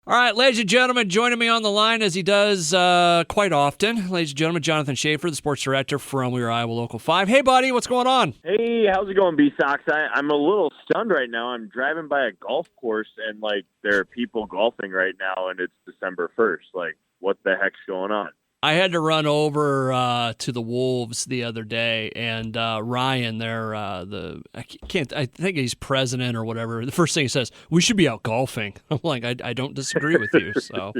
All right, ladies and gentlemen, joining me on the line as he does quite often. Ladies and gentlemen, Jon Schaeffer, the sports director from We Are Iowa Local 5. Hey, buddy, what's going on? Hey, how's it going, B-sox? I'm a little stunned right now. I'm driving by a golf course, and, there are people golfing right now, and it's December 1st. What the heck's going on? I had to run over to the Wolves the other day, and Ryan, I think he's president or whatever. The first thing he says, we should be out golfing. I'm like, I don't disagree with you. So,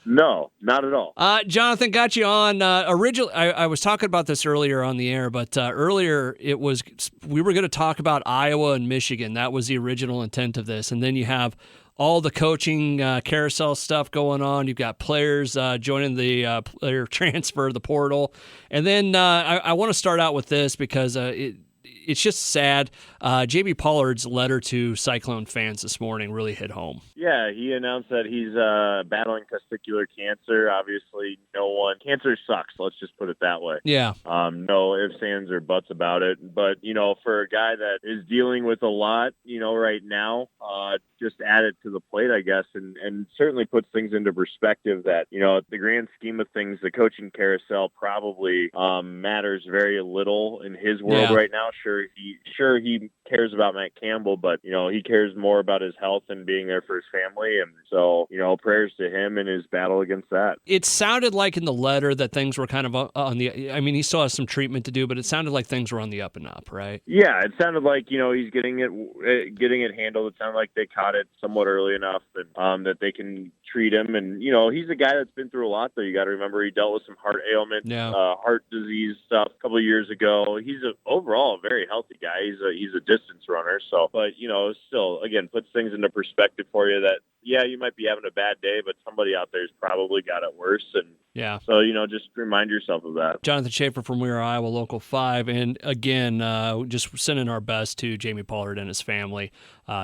No, not at all. Jonathan, got you on. Originally, I was talking about this earlier on the air, but earlier we were going to talk about Iowa and Michigan. That was the original intent of this, and then you have all the coaching carousel stuff going on. You've got players joining the player transfer, the portal. And then I want to start out with this because it's just sad. Jaime Pollard's letter to Cyclone fans this morning really hit home. Yeah, he announced that he's battling testicular cancer. Obviously, cancer sucks. Let's just put it that way. Yeah. No ifs, ands, or buts about it. But, for a guy that is dealing with a lot, right now, just add it to the plate, I guess, and certainly puts things into perspective that, the grand scheme of things, the coaching carousel probably matters very little in his world right now. Sure he cares about Matt Campbell, but, he cares more about his health and being there for his family. And so, prayers to him in his battle against that. It sounded like in the letter that things were kind of on the, he still has some treatment to do, but it sounded like things were on the up and up, right? Yeah, it sounded like, he's getting it handled. It sounded like they caught it somewhat early enough and that they can treat him. And, he's a guy that's been through a lot, though. You got to remember he dealt with some heart ailments, heart disease stuff a couple of years ago. He's overall a very healthy guy. He's a distance runner. So, but, still, again, puts things into perspective for you that, yeah, you might be having a bad day, but somebody out there's probably got it worse. And yeah. So, just remind yourself of that. Jonathan Schaeffer from We Are Iowa Local 5. And again, just sending our best to Jaime Pollard and his family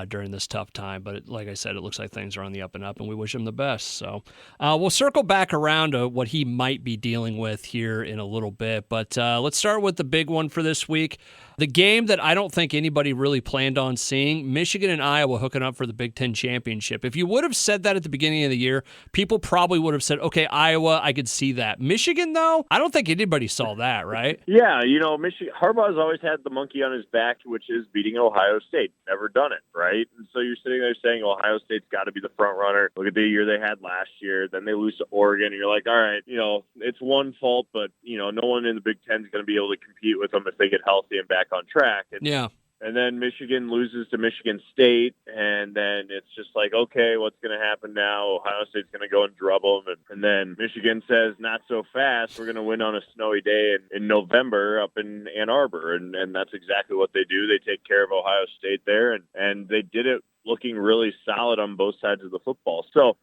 during this tough time. But like I said, it looks like things are on the up and up, and we wish him the best. So we'll circle back around to what he might be dealing with here in a little bit. But let's start with the big one for this week. The game that I don't think anybody really planned on seeing, Michigan and Iowa hooking up for the Big Ten championship. If you would have said that at the beginning of the year, people probably would have said, okay, Iowa, I could see that. Michigan, though, I don't think anybody saw that, right? Yeah, Michigan, Harbaugh's always had the monkey on his back, which is beating Ohio State. Never done it, right? And so you're sitting there saying Ohio State's got to be the front runner. Look at the year they had last year. Then they lose to Oregon, and you're like, all right, it's one fault, but, no one in the Big Ten is going to be able to compete with them if they get healthy and back on track. And, yeah. And then Michigan loses to Michigan State, and then it's just like, okay, what's going to happen now? Ohio State's going to go and drub them, and then Michigan says, not so fast. We're going to win on a snowy day in November up in Ann Arbor, and that's exactly what they do. They take care of Ohio State there, and they did it looking really solid on both sides of the football. So,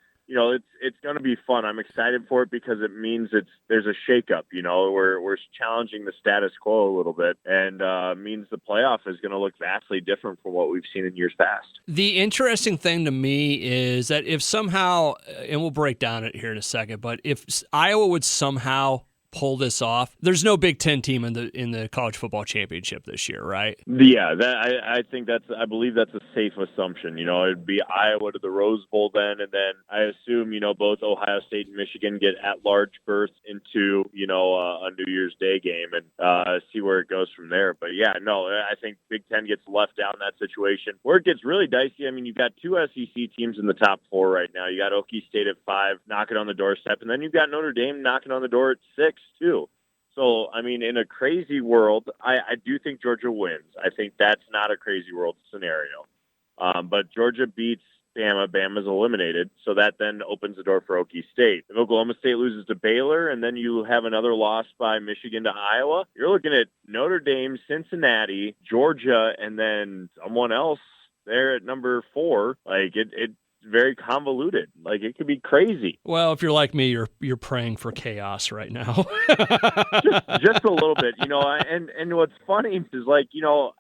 it's going to be fun. I'm excited for it because it means there's a shakeup. We're challenging the status quo a little bit, and means the playoff is going to look vastly different from what we've seen in years past. The interesting thing to me is that if somehow, and we'll break down it here in a second, but if Iowa would somehow pull this off, there's no Big Ten team in the college football championship this year, right? Yeah, I believe that's a safe assumption. It'd be Iowa to the Rose Bowl then, and then I assume both Ohio State and Michigan get at-large berths into a New Year's Day game and see where it goes from there. But yeah, no, I think Big Ten gets left out in that situation. Where it gets really dicey, you've got two SEC teams in the top four right now. You got Okie State at 5 knocking on the doorstep, and then you've got Notre Dame knocking on the door at 6. Too. So, in a crazy world, I do think Georgia wins. I think that's not a crazy world scenario. But Georgia beats Bama. Bama's eliminated. So that then opens the door for Okie State. If Oklahoma State loses to Baylor and then you have another loss by Michigan to Iowa, you're looking at Notre Dame, Cincinnati, Georgia, and then someone else there at number 4. It's very convoluted. It could be crazy. Well, if you're like me, you're praying for chaos right now. just a little bit, and what's funny is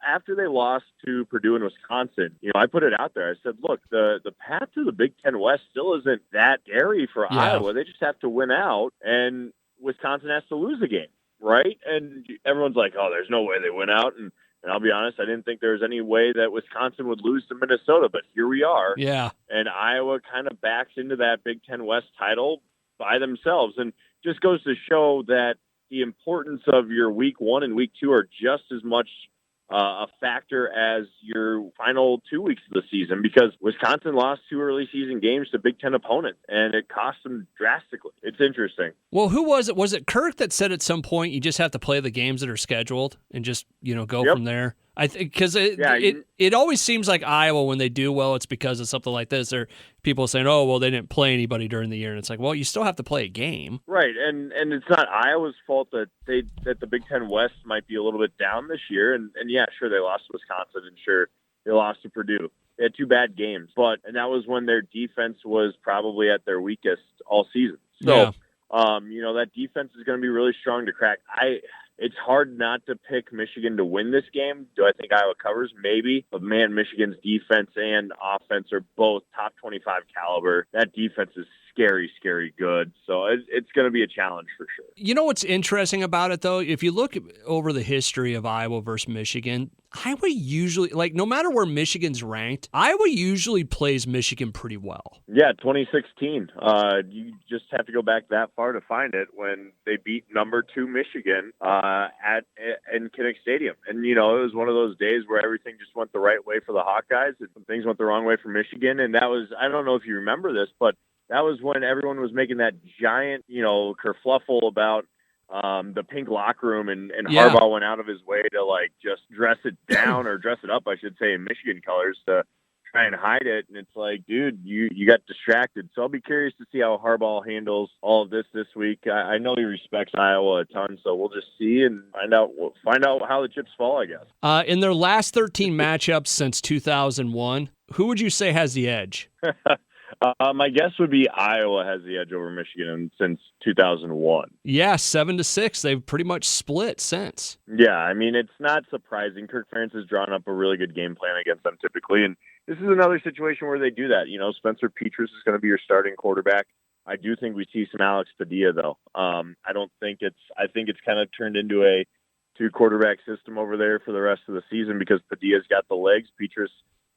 after they lost to Purdue and Wisconsin, I put it out there. I said, look, the path to the Big Ten West still isn't that scary for Iowa. They just have to win out, and Wisconsin has to lose a game, right? And everyone's like, oh, there's no way they win out. And And I'll be honest, I didn't think there was any way that Wisconsin would lose to Minnesota, but here we are. Yeah. And Iowa kind of backs into that Big Ten West title by themselves. And just goes to show that the importance of your week 1 and week 2 are just as much a factor as your final 2 weeks of the season, because Wisconsin lost 2 early season games to Big Ten opponents, and it cost them drastically. It's interesting. Well, who was it? Was it Kirk that said at some point you just have to play the games that are scheduled and just, go from there? I think because it always seems like Iowa, when they do well, it's because of something like this. Or people saying, "Oh, well, they didn't play anybody during the year," and it's like, well, you still have to play a game, right? And it's not Iowa's fault that the Big Ten West might be a little bit down this year. And yeah, sure, they lost to Wisconsin, and sure, they lost to Purdue. They had 2 bad games, and that was when their defense was probably at their weakest all season. So, that defense is going to be really strong to crack. It's hard not to pick Michigan to win this game. Do I think Iowa covers? Maybe. But, man, Michigan's defense and offense are both top 25 caliber. That defense is scary, scary good. So it's going to be a challenge for sure. You know what's interesting about it, though? If you look over the history of Iowa versus Michigan, Iowa usually, no matter where Michigan's ranked, Iowa usually plays Michigan pretty well. Yeah, 2016. You just have to go back that far to find it, when they beat number 2 Michigan in Kinnick Stadium. And, it was one of those days where everything just went the right way for the Hawkeyes, and some things went the wrong way for Michigan. And that was, I don't know if you remember this, but that was when everyone was making that giant, kerfluffle about the pink locker room, and Harbaugh went out of his way to just dress it down or dress it up, I should say, in Michigan colors to try and hide it. And it's like, dude, you got distracted. So I'll be curious to see how Harbaugh handles all of this week. I know he respects Iowa a ton, so we'll just see and find out how the chips fall, I guess. In their last 13 matchups since 2001, who would you say has the edge? My guess would be Iowa has the edge over Michigan since 2001. Yeah, 7-6. They've pretty much split since. Yeah, I mean, it's not surprising. Kirk Ferentz has drawn up a really good game plan against them typically, and this is another situation where they do that. Spencer Petras is going to be your starting quarterback. I do think we see some Alex Padilla, though. I think it's kind of turned into a 2-quarterback system over there for the rest of the season, because Padilla's got the legs. Petras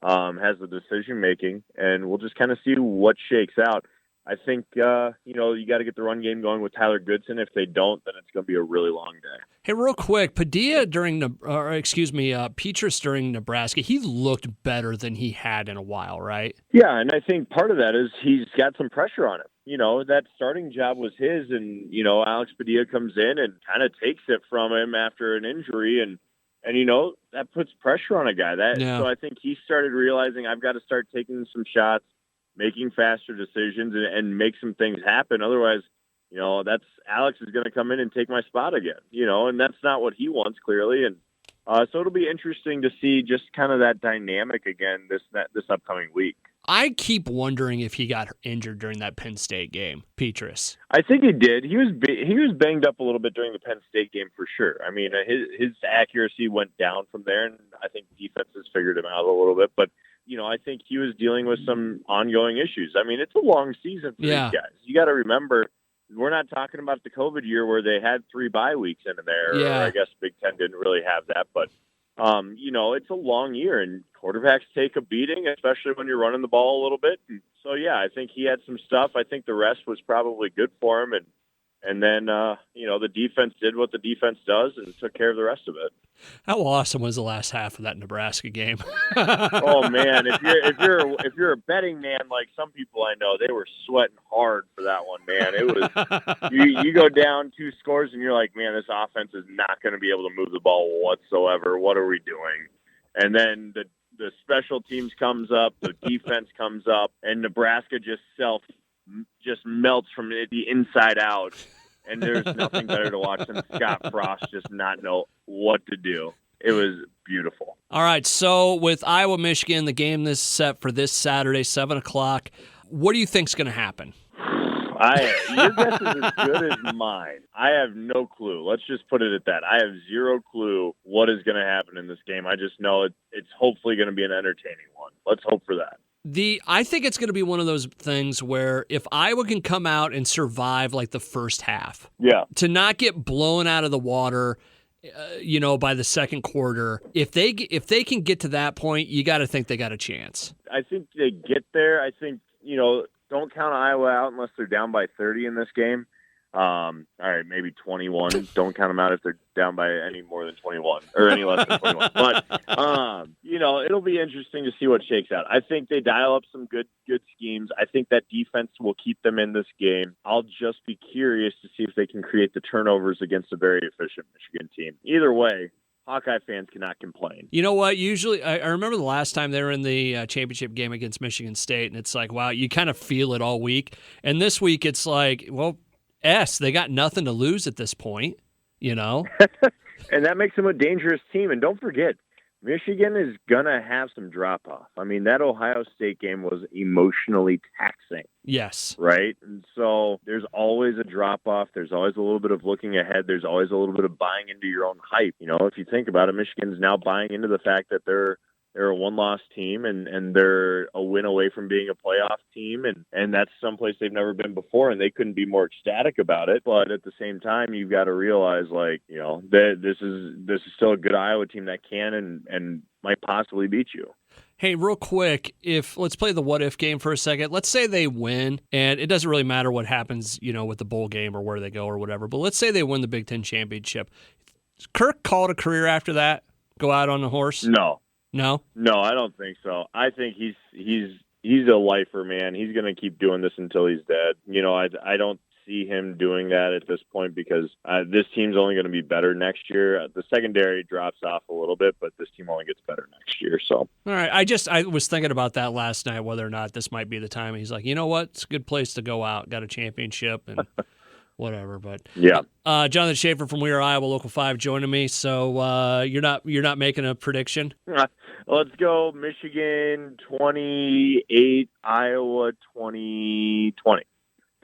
has the decision making, and we'll just kind of see what shakes out. I think, you got to get the run game going with Tyler Goodson. If they don't, then it's going to be a really long day. Hey, real quick, Petras during Nebraska, he looked better than he had in a while, right? Yeah, and I think part of that is he's got some pressure on him. That starting job was his, and, Alex Padilla comes in and kind of takes it from him after an injury, and that puts pressure on a guy. So I think he started realizing, I've got to start taking some shots, making faster decisions, and make some things happen. Otherwise, that's Alex is going to come in and take my spot again, and that's not what he wants, clearly. And so it'll be interesting to see just kind of that dynamic again this upcoming week. I keep wondering if he got injured during that Penn State game, Petras. I think he did. He was banged up a little bit during the Penn State game for sure. I mean, his accuracy went down from there, and I think defenses figured him out a little bit. But, I think he was dealing with some ongoing issues. I mean, it's a long season for these guys. You got to remember, we're not talking about the COVID year where they had 3 bye weeks in there. Yeah. Or I guess Big Ten didn't really have that, but it's a long year, and quarterbacks take a beating, especially when you're running the ball a little bit. And so, yeah, I think he had some stuff. I think the rest was probably good for him. And then, the defense did what the defense does and took care of the rest of it. How awesome was the last half of that Nebraska game? Oh man, if you're a betting man like some people I know, they were sweating hard for that one, man. It was you go down 2 scores and you're like, man, this offense is not going to be able to move the ball whatsoever. What are we doing? And then the special teams comes up, the defense comes up, and Nebraska just melts from the inside out. And there's nothing better to watch than Scott Frost just not know what to do. It was beautiful. All right, so with Iowa, Michigan, the game is set for this Saturday, 7 o'clock. What do you think's going to happen? Your guess is as good as mine. I have no clue. Let's just put it at that. I have zero clue what is going to happen in this game. I just know it's hopefully going to be an entertaining one. Let's hope for that. I think it's going to be one of those things where if Iowa can come out and survive like the first half, to not get blown out of the water by the second quarter, if they can get to that point, you got to think they got a chance. I think they get there. I think, don't count Iowa out unless they're down by 30 in this game. All right, maybe 21. Don't count them out if they're down by any more than 21 or any less than 21. But, it'll be interesting to see what shakes out. I think they dial up some good schemes. I think that defense will keep them in this game. I'll just be curious to see if they can create the turnovers against a very efficient Michigan team. Either way, Hawkeye fans cannot complain. You know what? Usually, I remember the last time they were in the championship game against Michigan State, and it's like, wow, you kind of feel it all week. And this week, it's like, well, they got nothing to lose at this point, And that makes them a dangerous team. And don't forget, Michigan is going to have some drop-off. I mean, that Ohio State game was emotionally taxing. Yes. Right? And so there's always a drop-off. There's always a little bit of looking ahead. There's always a little bit of buying into your own hype. If you think about it, Michigan's now buying into the fact that they're a one-loss team and they're a win away from being a playoff team. And that's someplace they've never been before, and they couldn't be more ecstatic about it. But at the same time, you've got to realize, that this is still a good Iowa team that can and might possibly beat you. Hey, real quick, let's play the what-if game for a second. Let's say they win, and it doesn't really matter what happens, with the bowl game or where they go or whatever, but let's say they win the Big Ten championship. Does Kirk call it a career after that? Go out on a horse? No. No, I don't think so. I think he's a lifer, man. He's going to keep doing this until he's dead. I don't see him doing that at this point because this team's only going to be better next year. The secondary drops off a little bit, but this team only gets better next year. So, all right. I was thinking about that last night, whether or not this might be the time. He's like, you know what? It's a good place to go out. Got a championship and whatever. But yeah. Jon Schaeffer from We Are Iowa Local 5 joining me. So you're not making a prediction? Let's go Michigan 28, Iowa 2020.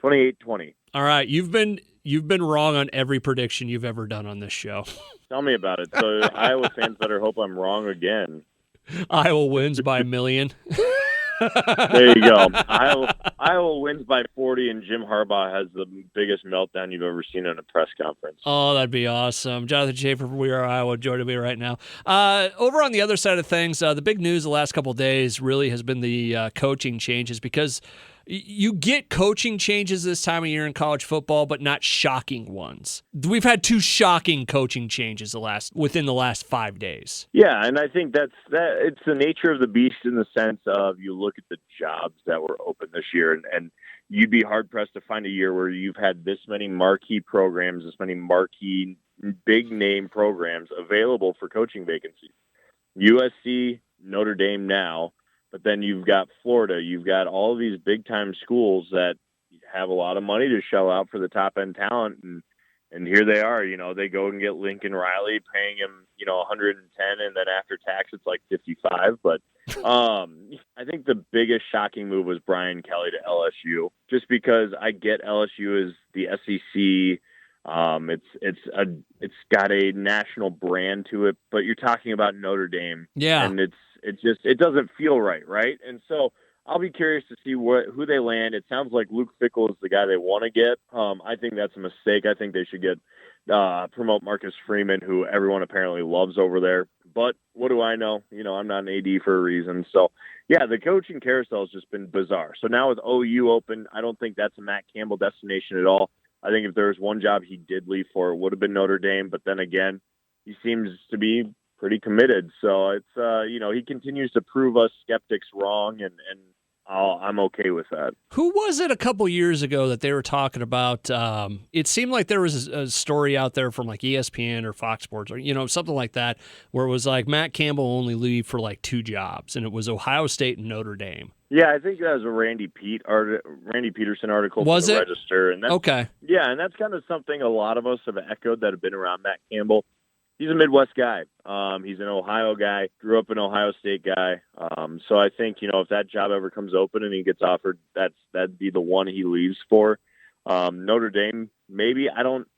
28-20. All right, you've been wrong on every prediction you've ever done on this show. Tell me about it. So Iowa fans better hope I'm wrong again. Iowa wins by a million. There you go. Iowa wins by 40, and Jim Harbaugh has the biggest meltdown you've ever seen in a press conference. Oh, that'd be awesome. Jonathan Schaeffer from We Are Iowa joining me right now. Over on the other side of things, the big news the last couple of days really has been the coaching changes because you get coaching changes this time of year in college football, but not shocking ones. We've had 2 shocking coaching changes within the last 5 days. Yeah, and I think that it's the nature of the beast in the sense of you look at the jobs that were open this year, and you'd be hard-pressed to find a year where you've had this many marquee programs, this many marquee big-name programs available for coaching vacancies. USC, Notre Dame now, but then you've got Florida. You've got all these big-time schools that have a lot of money to shell out for the top-end talent, and here they are. They go and get Lincoln Riley, paying him, 110, and then after tax it's like 55. But I think the biggest shocking move was Brian Kelly to LSU, just because I get LSU is the SEC. It's got a national brand to it, but you're talking about Notre Dame, and it doesn't feel right? And so I'll be curious to see who they land. It sounds like Luke Fickell is the guy they want to get. I think that's a mistake. I think they should promote Marcus Freeman, who everyone apparently loves over there. But what do I know? I'm not an AD for a reason. So, yeah, the coaching carousel has just been bizarre. So now with OU open, I don't think that's a Matt Campbell destination at all. I think if there was one job he did leave for, it would have been Notre Dame. But then again, he seems to be pretty committed. So it's, he continues to prove us skeptics wrong, and I'm okay with that. Who was it a couple years ago that they were talking about? It seemed like there was a story out there from like ESPN or Fox Sports or, something like that, where it was like Matt Campbell only leave for like 2 jobs, and it was Ohio State and Notre Dame. Yeah, I think that was a Randy Peterson article was from the it? Register. And that's, okay. Yeah, and that's kind of something a lot of us have echoed that have been around Matt Campbell. He's a Midwest guy. He's an Ohio guy, grew up an Ohio State guy. So I think, if that job ever comes open and he gets offered, that'd be the one he leaves for. Notre Dame, maybe. I don't,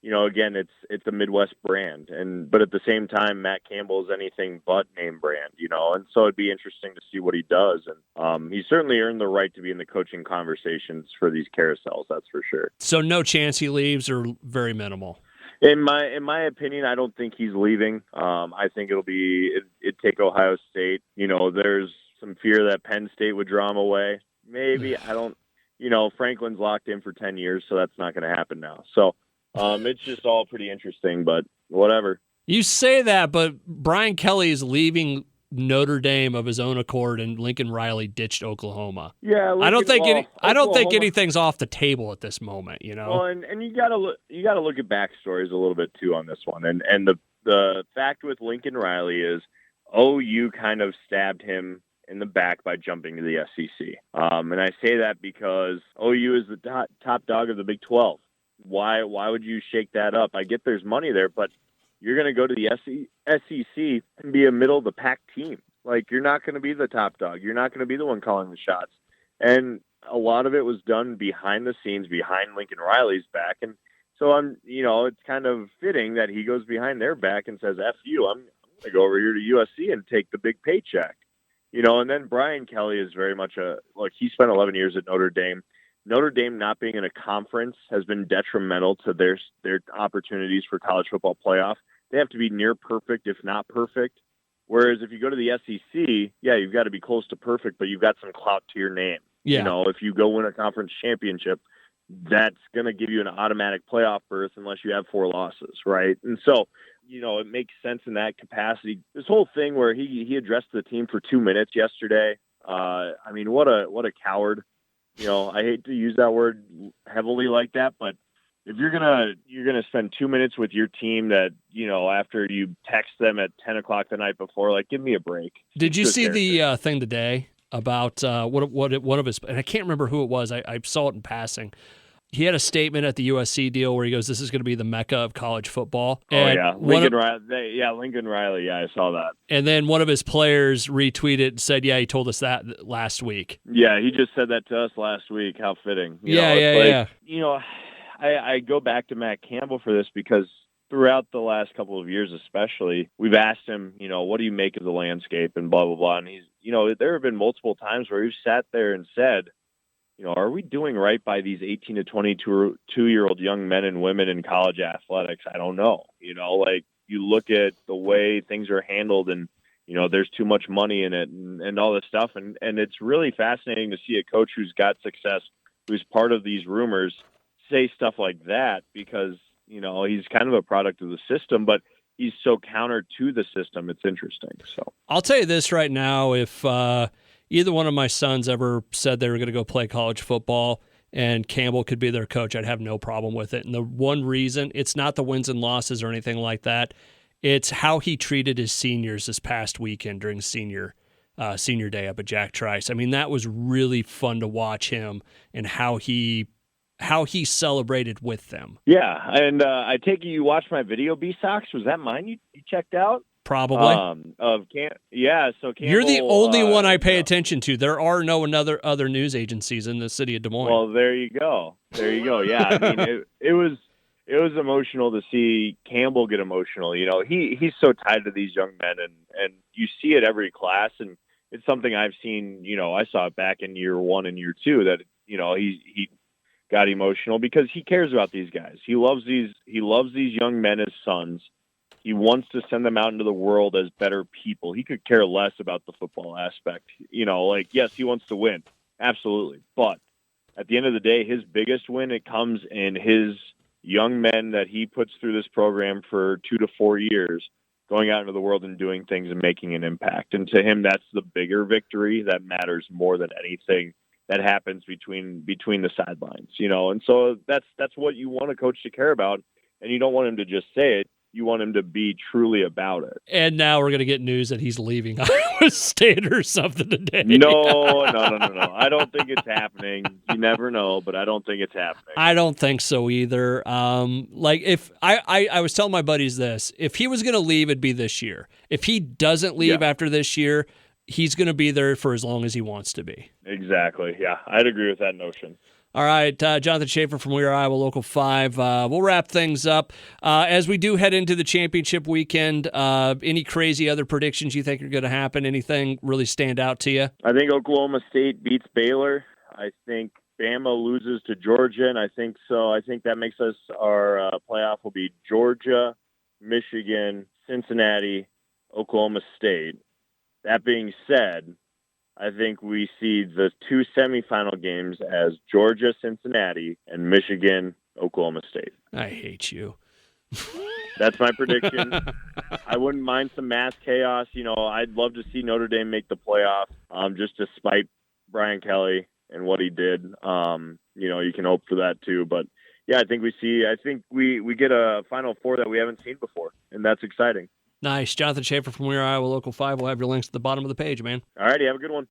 again, it's a Midwest brand. But at the same time, Matt Campbell is anything but name brand, and so it'd be interesting to see what he does. And he's certainly earned the right to be in the coaching conversations for these carousels, that's for sure. So no chance he leaves, or very minimal? In my opinion, I don't think he's leaving. I think it'd take Ohio State. There's some fear that Penn State would draw him away. Maybe I don't. Franklin's locked in for 10 years, so that's not going to happen now. So it's just all pretty interesting, but whatever. You say that, but Brian Kelly is leaving Notre Dame of his own accord, and Lincoln Riley ditched Oklahoma. Yeah, I don't think anything's off the table at this moment. Well, and you gotta look at backstories a little bit too on this one, and the fact with Lincoln Riley is OU kind of stabbed him in the back by jumping to the SEC, and I say that because OU is the top dog of the Big 12. Why would you shake that up? I get there's money there, but you're going to go to the SEC and be a middle-of-the-pack team. Like, you're not going to be the top dog. You're not going to be the one calling the shots. And a lot of it was done behind the scenes, behind Lincoln Riley's back. And so it's kind of fitting that he goes behind their back and says, F you, I'm going to go over here to USC and take the big paycheck. And then Brian Kelly is very much he spent 11 years at Notre Dame. Notre Dame not being in a conference has been detrimental to their opportunities for college football playoff. They have to be near perfect, if not perfect. Whereas if you go to the SEC, yeah, you've got to be close to perfect, but you've got some clout to your name. Yeah. If you go win a conference championship, that's going to give you an automatic playoff berth unless you have 4 losses, right? And so, it makes sense in that capacity. This whole thing where he addressed the team for 2 minutes yesterday, what a coward. I hate to use that word heavily like that, but if you're gonna spend 2 minutes with your team that after you text them at 10 o'clock the night before, like, give me a break. Did you see the thing today about what one of his, and I can't remember who it was. I saw it in passing. He had a statement at the USC deal where he goes, "This is going to be the mecca of college football." And Lincoln Riley. Yeah, I saw that. And then one of his players retweeted and said, "Yeah, he told us that last week." Yeah, he just said that to us last week. How fitting. Yeah. I go back to Matt Campbell for this because throughout the last couple of years especially, we've asked him, what do you make of the landscape and blah, blah, blah. And he's, there have been multiple times where he's sat there and said, are we doing right by these 18 to 22-year-old young men and women in college athletics? I don't know. You look at the way things are handled and, there's too much money in it and all this stuff. And it's really fascinating to see a coach who's got success, who's part of these rumors, say stuff like that because, he's kind of a product of the system, but he's so counter to the system. It's interesting. So I'll tell you this right now. If either one of my sons ever said they were going to go play college football and Campbell could be their coach, I'd have no problem with it. And the one reason, it's not the wins and losses or anything like that. It's how he treated his seniors this past weekend during senior day up at Jack Trice. I mean, that was really fun to watch him and how he celebrated with them. Yeah, and I take it you watched my video, B-sox. Was that mine you checked out? Probably. So Campbell, you're the only one I pay attention to. There are no other news agencies in the city of Des Moines. Well, there you go. Yeah, I mean, it was emotional to see Campbell get emotional. He's so tied to these young men, and you see it every class, and it's something I've seen. I saw it back in year 1 and year 2 that he got emotional because he cares about these guys. He loves these young men as sons. He wants to send them out into the world as better people. He could care less about the football aspect. Yes, he wants to win. Absolutely. But at the end of the day, his biggest win, it comes in his young men that he puts through this program for 2 to 4 years, going out into the world and doing things and making an impact. And to him, that's the bigger victory that matters more than anything that happens between the sidelines, and so that's what you want a coach to care about, and you don't want him to just say it. You want him to be truly about it. And now we're going to get news that he's leaving Iowa State or something today. No. I don't think it's happening. You never know, but I don't think it's happening. I don't think so either. If I was telling my buddies this, if he was going to leave, it'd be this year. If he doesn't leave after this year, he's going to be there for as long as he wants to be. Exactly. Yeah, I'd agree with that notion. All right, Jonathan Schaeffer from We Are Iowa Local 5. We'll wrap things up. As we do head into the championship weekend, any crazy other predictions you think are going to happen? Anything really stand out to you? I think Oklahoma State beats Baylor. I think Bama loses to Georgia, and I think so. I think that makes us our playoff will be Georgia, Michigan, Cincinnati, Oklahoma State. That being said, I think we see the two semifinal games as Georgia, Cincinnati, and Michigan, Oklahoma State. I hate you. That's my prediction. I wouldn't mind some mass chaos. I'd love to see Notre Dame make the playoff, just to spite Brian Kelly and what he did. You can hope for that too. But yeah, I think we get a Final Four that we haven't seen before, and that's exciting. Nice. Jonathan Schaeffer from We're Iowa Local 5. We'll have your links at the bottom of the page, man. All righty, have a good one.